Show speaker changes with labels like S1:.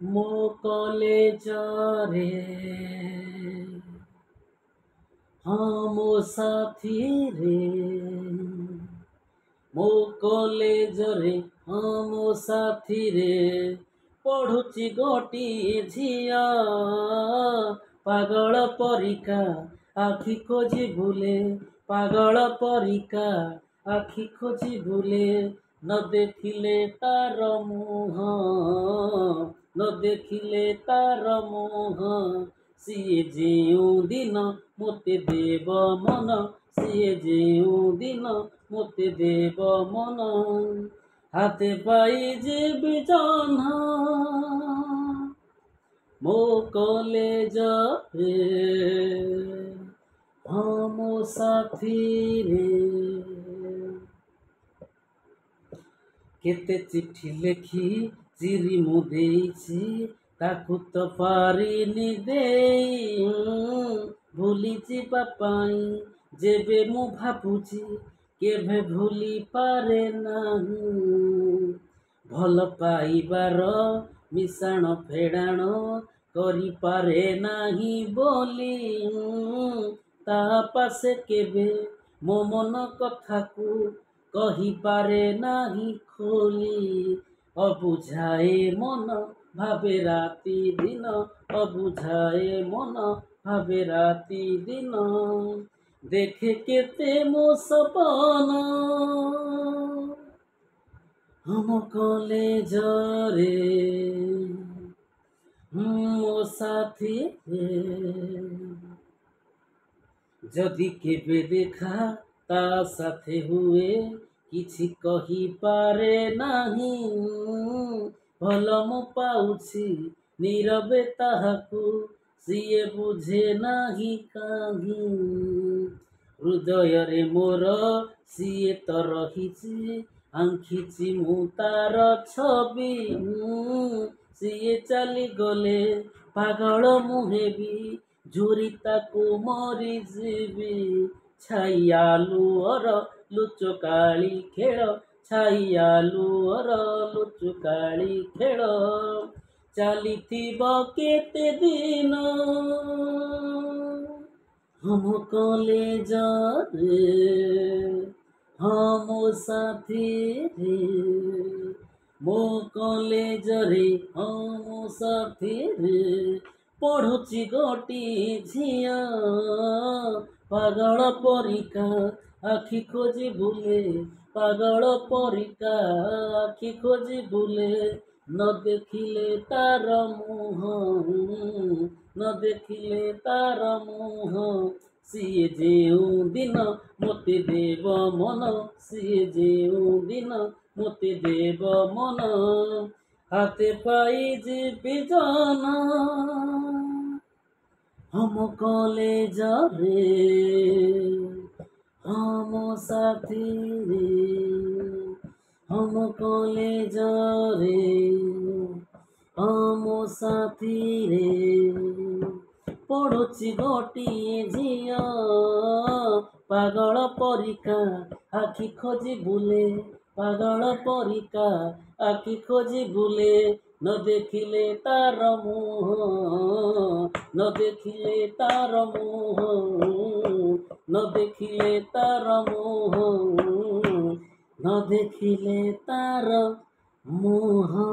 S1: ମୋ କଲେଜରେ ହଁ ମୋ ସାଥିରେ ମୋ କଲେଜରେ ହଁ ମୋ ସାଥିରେ ପଢ଼ୁଛି ଗୋଟିଏ ଝିଅ ପାଗଳ ପରିକା ଆଖି ଖୋଜି ବୁଲେ ପାଗଳ ପରିକା ଆଖି ଖୋଜି ବୁଲେ ନ ଦେଖିଲେ ତାର ମୁହଁ ନ ଦେଖିଲେ ତାର ମୁହଁ ସିଏ ଯେଉଁ ଦିନ ମୋତେ ଦେବ ମନ ସିଏ ଯେଉଁ ଦିନ ମୋତେ ଦେବ ମନ ହାତେ ପାଇ ଯିବି ଜହ୍ନ ମୋ କଲେଜରେ ହଁ ମୋ ସାଥିରେ କେତେ ଚିଠି ଲେଖି ଚିରି ମୁଁ ଦେଇଛି ତାକୁ ତ ପାରିନି ଦେଇ ଭୁଲି ଯିବା ପାଇଁ ଯେବେ ମୁଁ ଭାବୁଛି କେବେ ଭୁଲି ପାରେ ନାହିଁ ଭଲ ପାଇବାର ମିଶାଣ ଫେଡ଼ାଣ କରିପାରେ ନାହିଁ ବୋଲି ତା ପାଶେ କେବେ ମୋ ମନ କଥାକୁ କହିପାରେ ନାହିଁ ଖୋଲି ଅବୁଝାଏ ମନ ଭାବେ ରାତି ଦିନ ଅବୁଝାଏ ମନ ଭାବେ ରାତି ଦିନ ଦେଖେ କେତେ ମୋ ସପନ ଆମ କଲେଜରେ ମୋ ସାଥିରେ ଯଦି କେବେ ଦେଖା ତା ସାଥେ ହୁଏ କିଛି କହିପାରେ ନାହିଁ ଭଲ ମୁଁ ପାଉଛି ନୀରବେ ତାହାକୁ ସିଏ ବୁଝେ ନାହିଁ କାହିଁ ହୃଦୟରେ ମୋର ସିଏ ତ ରହିଛି ଆଙ୍କିଛି ମୁଁ ତାର ଛବି ସିଏ ଚାଲିଗଲେ ପାଗଳ ମୁଁ ହେବି ଝୁରି ତାକୁ ମରିଯିବି ଛାଇଆ ଲୁଅର ଲୁଚକାଳି ଖେଳ ଛାଇଆ ଲୁଅର ଲୁଚକାଳି ଖେଳ ଚାଲିଥିବ କେତେ ଦିନ ଆମ କଲେଜରେ ହଁ ମୋ ସାଥିରେ ମୋ କଲେଜରେ ହଁ ମୋ ସାଥିରେ ପଢ଼ୁଛି ଗୋଟିଏ ଝିଅ ପାଗଳ ପରିକା ଆଖି ଖୋଜି ବୁଲେ ପାଗଳ ପରିକା ଆଖି ଖୋଜି ବୁଲେ ନ ଦେଖିଲେ ତାର ମୁହଁ ନ ଦେଖିଲେ ତାର ମୁହଁ ସିଏ ଯେଉଁ ଦିନ ମୋତେ ଦେବ ମନ ସିଏ ଯେଉଁ ଦିନ ମୋତେ ଦେବ ମନ ହାତେ ପାଇ ଯିବି ଜହ୍ନ ଆମ କଲେଜରେ ହଁ ମୋ ସାଥିରେ ଆମ କଲେଜରେ ହଁ ମୋ ସାଥିରେ ପଢ଼ୁଛି ଗୋଟିଏ ଝିଅ ପାଗଳ ପରିକା ଆଖି ଖୋଜି ବୁଲେ ପାଗଳ ପରିକା ଆଖି ଖୋଜି ବୁଲେ ନ ଦେଖିଲେ ତାର ମୁହଁ ନ ଦେଖିଲେ ତାର ମୁହଁ ନ ଦେଖିଲେ ତାର ମୁହଁ ନ ଦେଖିଲେ ତାର ମୁହଁ